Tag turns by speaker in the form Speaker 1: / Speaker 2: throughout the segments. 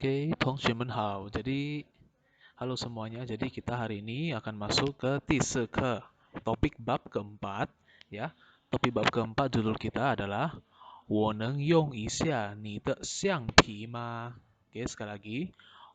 Speaker 1: Oke, 同学们好. Halo semuanya. Jadi kita hari ini akan masuk ke Tiseke, topik bab keempat, ya. Topik bab keempat judul kita adalah 我能用一下你的橡皮吗? Oke, sekali lagi.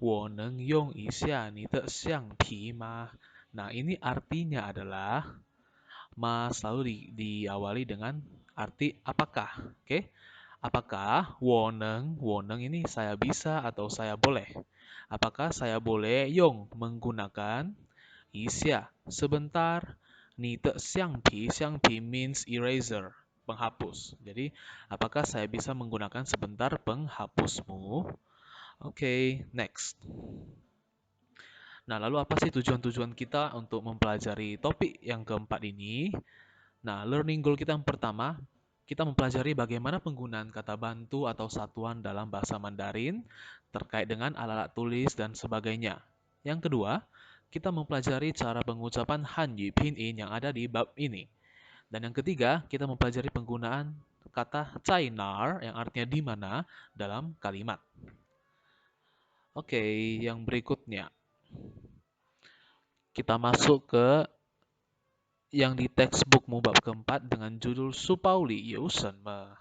Speaker 1: 我能用一下你的橡皮吗? Nah, ini artinya adalah selalu diawali dengan arti apakah. Oke? Apakah 我能 ini saya bisa atau saya boleh? Apakah saya boleh menggunakan 一下 sebentar 你的橡皮 means eraser, penghapus. Jadi, apakah saya bisa menggunakan sebentar penghapusmu? Oke, next. Nah, lalu apa sih tujuan-tujuan kita untuk mempelajari topik yang keempat ini? Nah, learning goal kita yang pertama, kita mempelajari bagaimana penggunaan kata bantu atau satuan dalam bahasa Mandarin terkait dengan alat-alat tulis dan sebagainya. Yang kedua, kita mempelajari cara pengucapan Hanyu Pinyin yang ada di bab ini. Dan yang ketiga, kita mempelajari penggunaan kata Cainar yang artinya di mana dalam kalimat. Oke, yang berikutnya. Kita masuk ke yang di textbook bab keempat dengan judul Supauli Yusenme.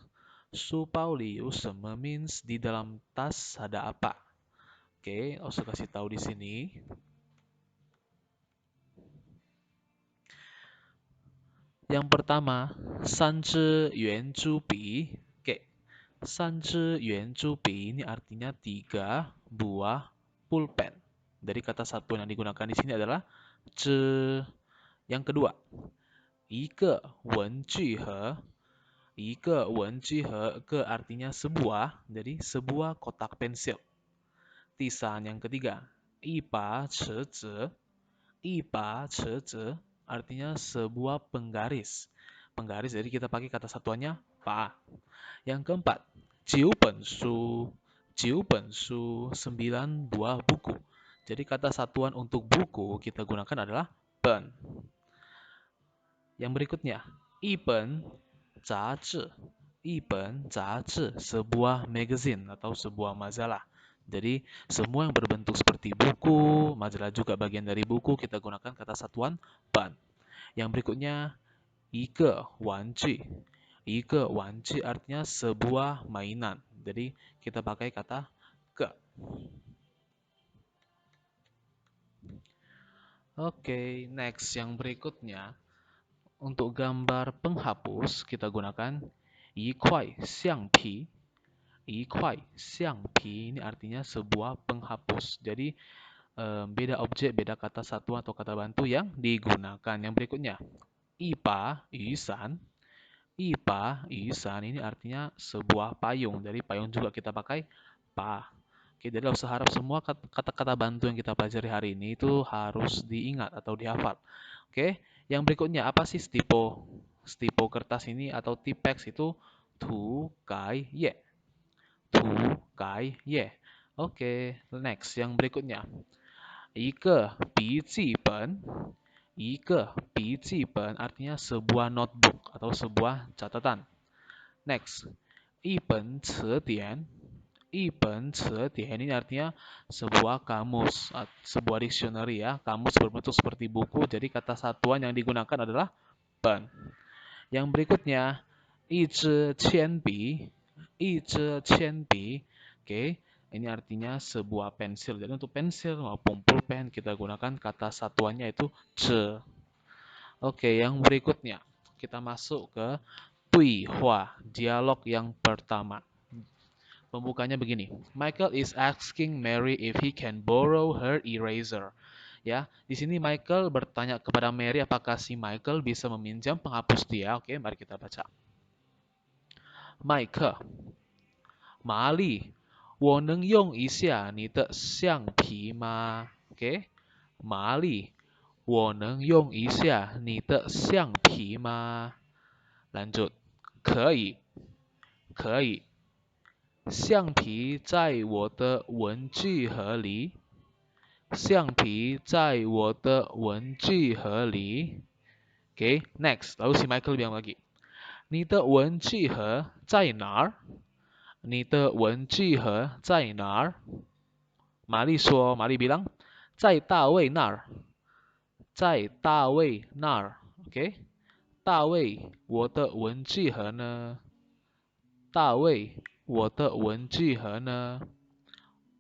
Speaker 1: Supauli Yusenme means di dalam tas ada apa? Oke, saya kasih tahu di sini. Yang pertama, 三支圆珠笔. Oke, 三支圆珠笔 ini artinya 3 buah pulpen. Dari kata satu yang digunakan di sini adalah 支. Yang kedua, 一个文具盒. 一个文具盒 ke artinya sebuah, jadi sebuah kotak pensil. Tisan yang ketiga, 一把尺子. 一把尺子 artinya sebuah penggaris. Penggaris, jadi kita pakai kata satuannya pa. Yang keempat, 9本书. 9本书, 9 buah buku. Jadi kata satuan untuk buku kita gunakan adalah pen. Yang berikutnya, 一本杂志. 一本杂志, sebuah magazine atau sebuah majalah. Jadi semua yang berbentuk seperti buku, majalah juga bagian dari buku, kita gunakan kata satuan ban. Yang berikutnya, 一个玩具. 一个玩具 artinya sebuah mainan. Jadi kita pakai kata ke. Oke, next yang berikutnya. Untuk gambar penghapus kita gunakan 一块橡皮. 一块橡皮 ini artinya sebuah penghapus. Jadi beda objek, beda kata satuan atau kata bantu yang digunakan. Yang berikutnya, 一把雨伞. 一把雨伞 ini artinya sebuah payung. Jadi payung juga kita pakai pa. Oke, jadi harus harap semua kata-kata bantu yang kita pelajari hari ini itu harus diingat atau dihafal. Oke, yang berikutnya apa sih stipo? Stipo kertas ini atau tipex itu tu kai ye. Tu kai ye. Oke, next yang berikutnya. 一个笔记本. 一个笔记本 artinya sebuah notebook atau sebuah catatan. Next, 一本词典. 一本词典 ini artinya sebuah kamus, sebuah dictionary ya. Kamus berbentuk seperti buku, jadi kata satuan yang digunakan adalah pen. Yang berikutnya, 一支铅笔. 一支铅笔. Oke, ini artinya sebuah pensil. Jadi untuk pensil maupun pulpen kita gunakan kata satuannya itu ce. Oke, yang berikutnya kita masuk ke 对话, dialog yang pertama. Pembukanya begini. Michael is asking Mary if he can borrow her eraser. Ya, di sini Michael bertanya kepada Mary apakah si Michael bisa meminjam penghapus dia. Oke, mari kita baca. Michael, 玛丽，我能用一下你的橡皮吗？ Oke, 玛丽，我能用一下你的橡皮吗？ Lanjut, 可以，可以。橡皮在我的文具盒里。橡皮在我的文具盒里。Oke, next. Lalu si Michael bilang lagi. 你的文具盒在哪儿？你的文具盒在哪儿？ Mali bilang, 在大卫那儿，在大卫那儿，OK，大卫，我的文具盒呢？大卫，我的文具盒呢？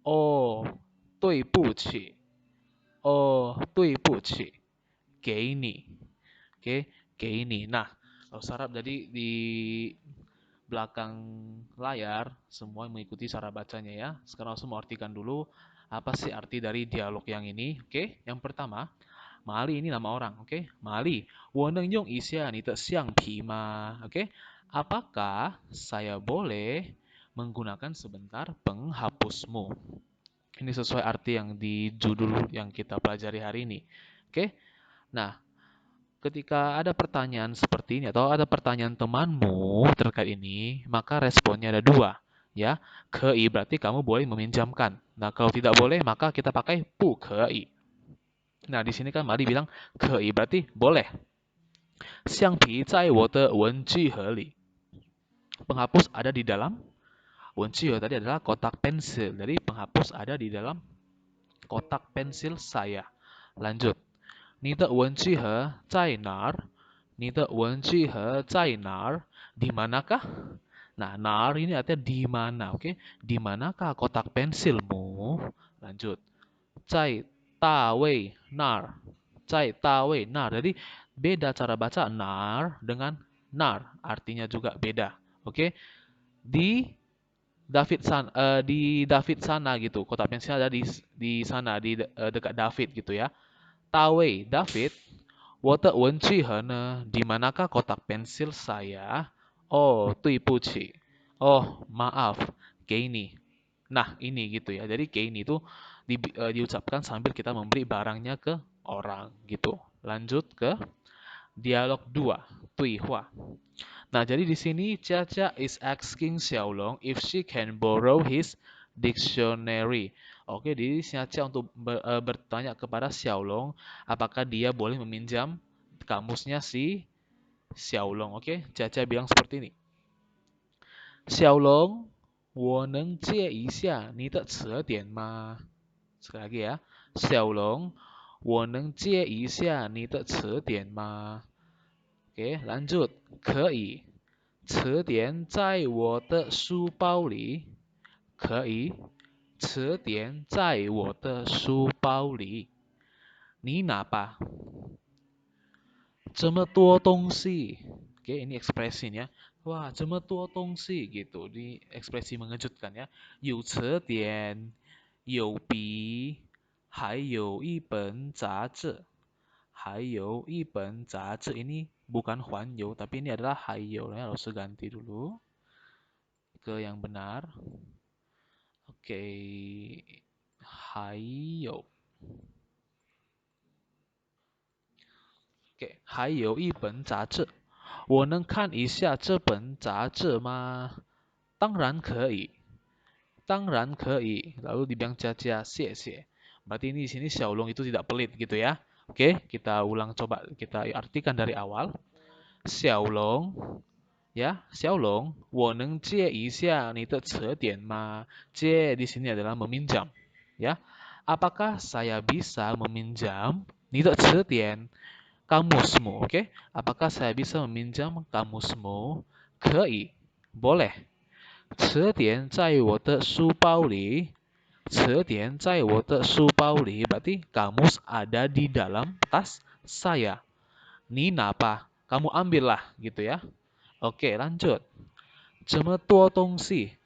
Speaker 1: 哦，对不起，哦，对不起，给你，oke, 给你. Nah, sarap jadi di belakang layar semua mengikuti cara bacanya ya. Sekarang langsung mau artikan dulu apa sih arti dari dialog yang ini. Oke, yang pertama, Mali ini nama orang. Oke, Mali, 我能用一下你的橡皮吗? Oke, apakah saya boleh menggunakan sebentar penghapusmu? Ini sesuai arti yang di judul yang kita pelajari hari ini. Oke, nah ketika ada pertanyaan seperti ini atau ada pertanyaan temanmu terkait ini, maka responnya ada dua. Ya, kei berarti kamu boleh meminjamkan. Nah, kalau tidak boleh, maka kita pakai bu kei. Nah, di sini kan Mari bilang kei berarti boleh. 橡皮在我的文具盒里. Penghapus ada di dalam. 文具盒 tadi adalah kotak pensil. Jadi penghapus ada di dalam kotak pensil saya. Lanjut. 你的文具盒在哪儿？你的文具盒在哪儿？Di manakah? Nah, nar ini artinya di mana, oke? Di manakah kotak pensilmu? Lanjut. 在大卫那儿，在大卫那儿. Jadi beda cara baca nar dengan nar, artinya juga beda. Oke? Di di David sana gitu. Kotak pensil ada di sana dekat David gitu ya. Tawei David, 我的文具盒呢? Di manakah kotak pensil saya? Oh, 对不起. Oh, maaf. 给你. Nah, ini gitu ya. Jadi 给你itu diucapkan sambil kita memberi barangnya ke orang gitu. Lanjut ke dialog 2, 对话. Nah, jadi di sini Caca is asking Xiaolong if she can borrow his dictionary. Oke, jadi Caca untuk bertanya kepada Xiaolong apakah dia boleh meminjam kamusnya si Xiaolong. Oke, Caca bilang seperti ini. Xiaolong, 我能借一下你的词典吗? Sekali lagi ya. Xiaolong, 我能借一下你的词典吗? Oke, lanjut. 可以. 词典在我的书包里。可以。词典在我的书包里。你拿吧。这么多东西. Oke, ini ekspresinya. Wah, 这么多东西 gitu. Ini ekspresi mengejutkan ya. 有词典，有笔，还有一本杂志。还有一本杂志. Ini bukan 环游, tapi ini adalah 还有. Ya, harus ganti dulu ke yang benar. Oke, 还有. Oke, 还有一本杂志. 我能看一下这本杂志吗？当然可以。当然可以. Lalu dibilang Caca, 谢谢. Berarti ini di sini Xiaolong itu tidak pelit gitu ya. Oke, kita ulang coba. Kita artikan dari awal. Xiaolong, ya, Xiaolong, 我能借一下你的词典吗? 借 di sini adalah meminjam, ya. Apakah saya bisa meminjam 你的词典 kamusmu, oke? Apakah saya bisa meminjam kamusmu? 可以, boleh. 词典在我的书包里. 词典在我的书包里 berarti kamus ada di dalam tas saya. Ni napa? Kamu ambillah gitu ya. Oke, lanjut. 这么多东西.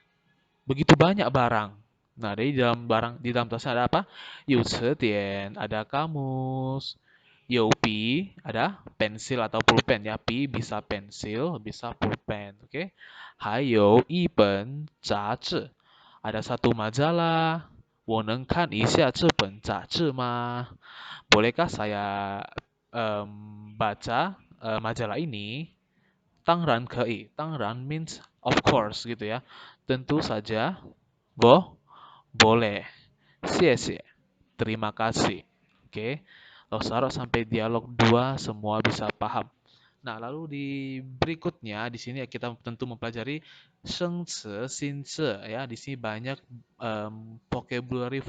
Speaker 1: Begitu banyak barang. Nah, di dalam tasnya ada apa? 有词典, ada kamus. 有笔, ada pensil atau pulpen ya. Pi bisa pensil, bisa pulpen, oke? 还有一本杂志. Ada satu majalah. 我能看一下这本杂志吗? Bolehkah saya baca majalah ini? 当然可以. 当然 means of course gitu ya. Tentu saja. Boleh. 谢谢. Terima kasih. Oke. Lalu sampai dialog 2 semua bisa paham. Nah, lalu di berikutnya di sini kita tentu mempelajari shengce, xince ya. Di sini banyak vocabulary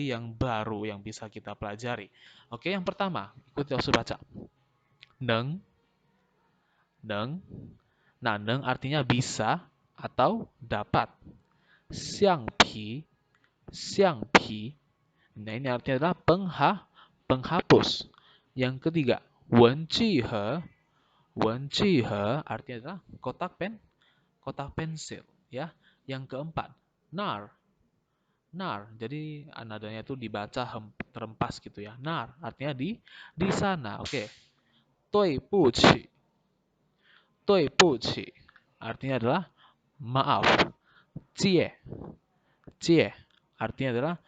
Speaker 1: yang baru yang bisa kita pelajari. Oke, yang pertama, ikuti Osu baca. Neng, neng. Nah, neng artinya bisa atau dapat. Xiang pi, xiang pi. Nah, ini artinya adalah penghapus. Yang ketiga, wen ji he. Wen ji he artinya adalah kotak pensil ya. Yang keempat, nar. Nar. Jadi nadanya itu dibaca terempas gitu ya. Nar artinya di sana. Oke. Dui bu qi. Dui bu qi artinya adalah maaf. Jie. Jie artinya adalah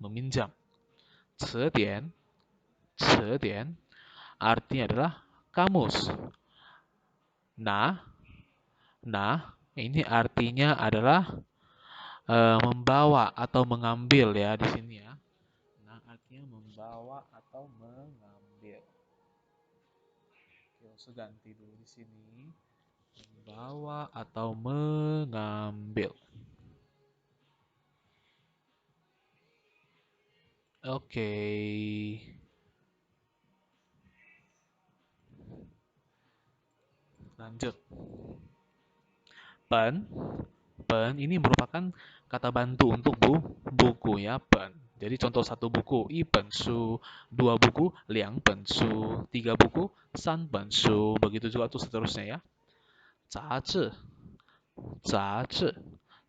Speaker 1: meminjam. Cedian. Cedian artinya adalah kamus. Nah, ini artinya adalah membawa atau mengambil ya di sini ya. Nah, artinya membawa atau mengambil. Oke, saya ganti dulu di sini. Membawa atau mengambil. Oke. Lanjut. Pen. Pen ini merupakan kata bantu untuk buku ya, pen. Jadi contoh satu buku, i pen su, dua buku, liang pen su, tiga buku, san pen su, begitu juga tuh seterusnya ya. Zazi, zazi,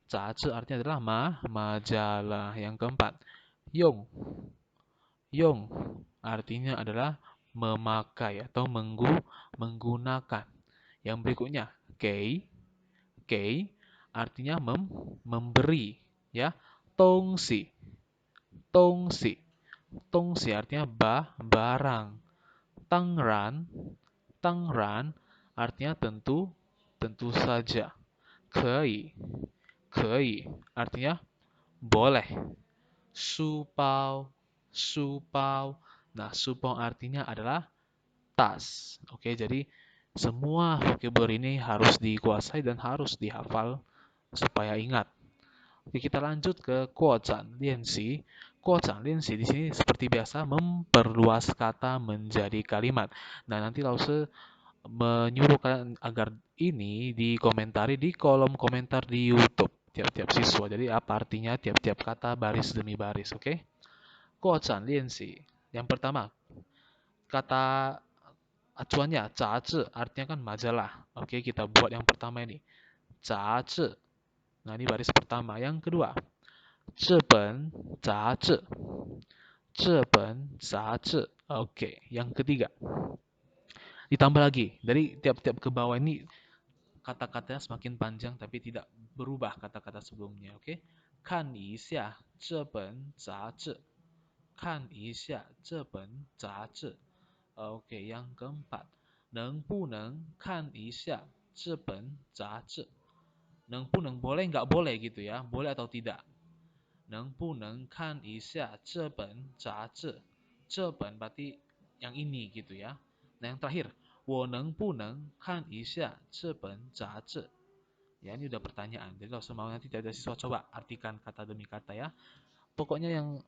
Speaker 1: zazi artinya adalah majalah. Yang keempat, yong, yong artinya adalah memakai atau menggunakan. Yang berikutnya, kei, kei artinya memberi ya. Tongsi, tongsi, tongsi artinya barang. Tangran, tangran artinya tentu, tentu saja. Kei, kei artinya boleh. Supau, supau. Nah, supau artinya adalah tas. Oke, jadi semua vocabulary ini harus dikuasai dan harus dihafal supaya ingat. Oke, kita lanjut ke kuocan lianxi. Kuocan lianxi di sini seperti biasa memperluas kata menjadi kalimat. Nah, nanti Lause menyuruh kalian agar ini dikomentari di kolom komentar di YouTube tiap-tiap siswa. Jadi apa artinya tiap-tiap kata baris demi baris, oke? Kuocan lianxi. Yang pertama, kata acuannya 杂志 artinya kan majalah. Oke, kita buat yang pertama ini. 杂志. Nah, ini baris pertama. Yang kedua, 这本杂志. 这本杂志. Oke, yang ketiga. Ditambah lagi. Dari tiap-tiap ke bawah ini kata-katanya semakin panjang tapi tidak berubah kata-kata sebelumnya, oke? 看一下这本杂志. 看一下这本杂志. Oke, yang keempat. 能不能看一下这本杂志? 能不能 boleh nggak boleh gitu ya, boleh atau tidak. 能不能看一下这本杂志? 这本berarti yang ini gitu ya. Nah, yang terakhir, 我能不能看一下这本杂志? Ya, ini udah pertanyaan. Jadi kalau semua nanti ada siswa coba artikan kata demi kata ya. Pokoknya yang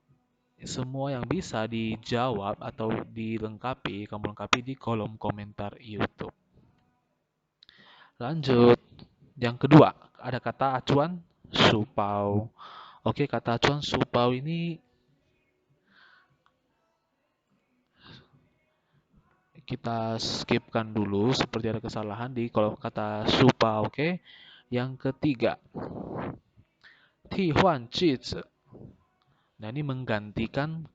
Speaker 1: semua yang bisa dijawab atau dilengkapi, kamu lengkapi di kolom komentar YouTube. Lanjut. Yang kedua, ada kata acuan supau. Oke, kata acuan supau ini kita skipkan dulu seperti ada kesalahan di kolom kata supau, oke. Yang ketiga, tihuan jizi. Nah, ini menggantikan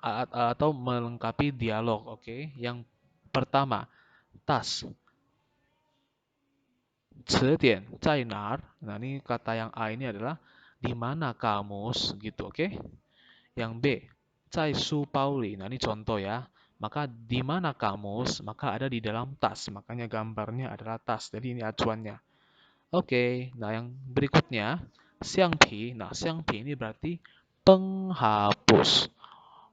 Speaker 1: atau melengkapi dialog, oke. Yang pertama, tas. 词典在哪儿? Nah, ini kata yang A ini adalah di mana kamus gitu, oke? Yang B, 在书包里. Nah, ini contoh ya. Maka di mana kamus? Maka ada di dalam tas. Makanya gambarnya adalah tas. Jadi ini acuannya. Oke, nah yang berikutnya, 橡皮. Nah, 橡皮 ini berarti penghapus.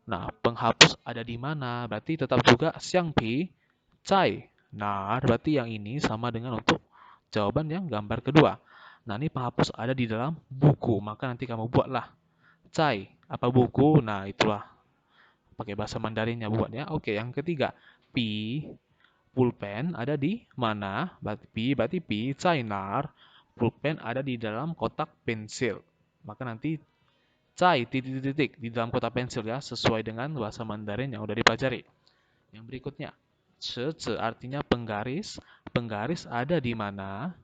Speaker 1: Nah, penghapus ada di mana? Berarti tetap juga 橡皮 Cai nar, berarti yang ini sama dengan untuk jawaban yang gambar kedua. Nah, ini penghapus ada di dalam buku, maka nanti kamu buatlah. Cai, apa buku? Nah, itulah pakai bahasa Mandarinnya buatnya. Oke, yang ketiga, pi, pulpen ada di mana? Berarti pi, cai nar, pulpen ada di dalam kotak pensil. Maka nanti cai titik-titik di dalam kotak pensil ya, sesuai dengan bahasa Mandarin yang udah dipelajari. Yang berikutnya, ce artinya penggaris. Penggaris ada di mana?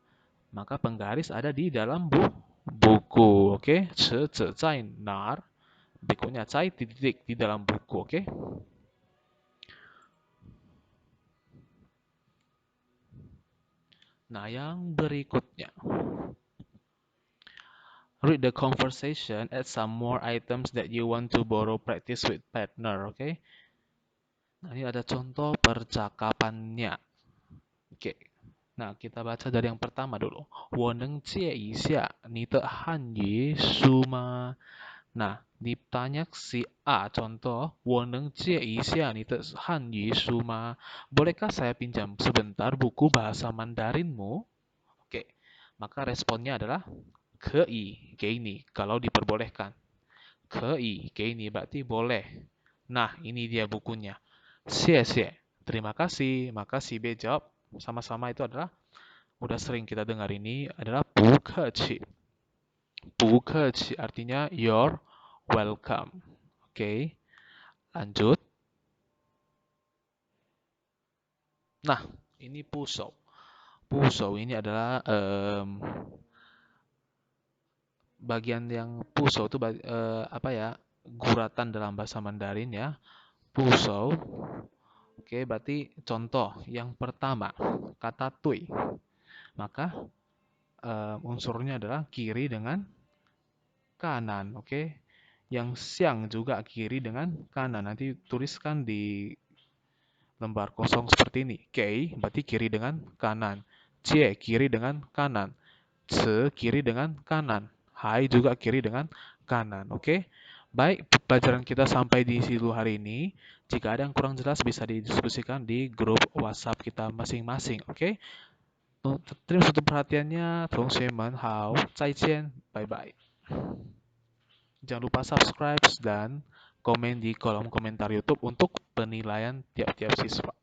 Speaker 1: Maka penggaris ada di dalam buku. Oke, ce cai nar. Berikutnya cai titik di dalam buku. Oke. Nah, yang berikutnya. Read the conversation, add some more items that you want to borrow, practice with partner. Oke. Nah, ini ada contoh percakapannya. Oke. Nah, kita baca dari yang pertama dulu. 我能借一下你的汉语书吗? Nah, ditanya si A, contoh, 我能借一下你的汉语书吗? Bolehkah saya pinjam sebentar buku bahasa Mandarinmu? Oke, maka responnya adalah 可以给你 kalau diperbolehkan. 可以给你 berarti boleh. Nah, ini dia bukunya. 谢谢, terima kasih. Maka si B jawab sama-sama itu adalah udah sering kita dengar ini adalah 不客气. 不客气 artinya you're welcome. Oke, lanjut. Nah, ini pusau. Pusau ini adalah bagian yang pusau itu apa ya? Guratan dalam bahasa Mandarin ya. Pusau. Oke, berarti contoh yang pertama kata tui. Maka unsurnya adalah kiri dengan kanan. Oke. Yang siang juga kiri dengan kanan. Nanti tuliskan di lembar kosong seperti ini. Kei berarti kiri dengan kanan. Cie kiri dengan kanan. Ce kiri dengan kanan. Hai juga kiri dengan kanan. Oke. Baik, pelajaran kita sampai di situ hari ini. Jika ada yang kurang jelas bisa didiskusikan di grup WhatsApp kita masing-masing. Oke. Terima kasih untuk perhatiannya. 同学们好，再见，bye bye. Jangan lupa subscribe dan komen di kolom komentar YouTube untuk penilaian tiap-tiap siswa.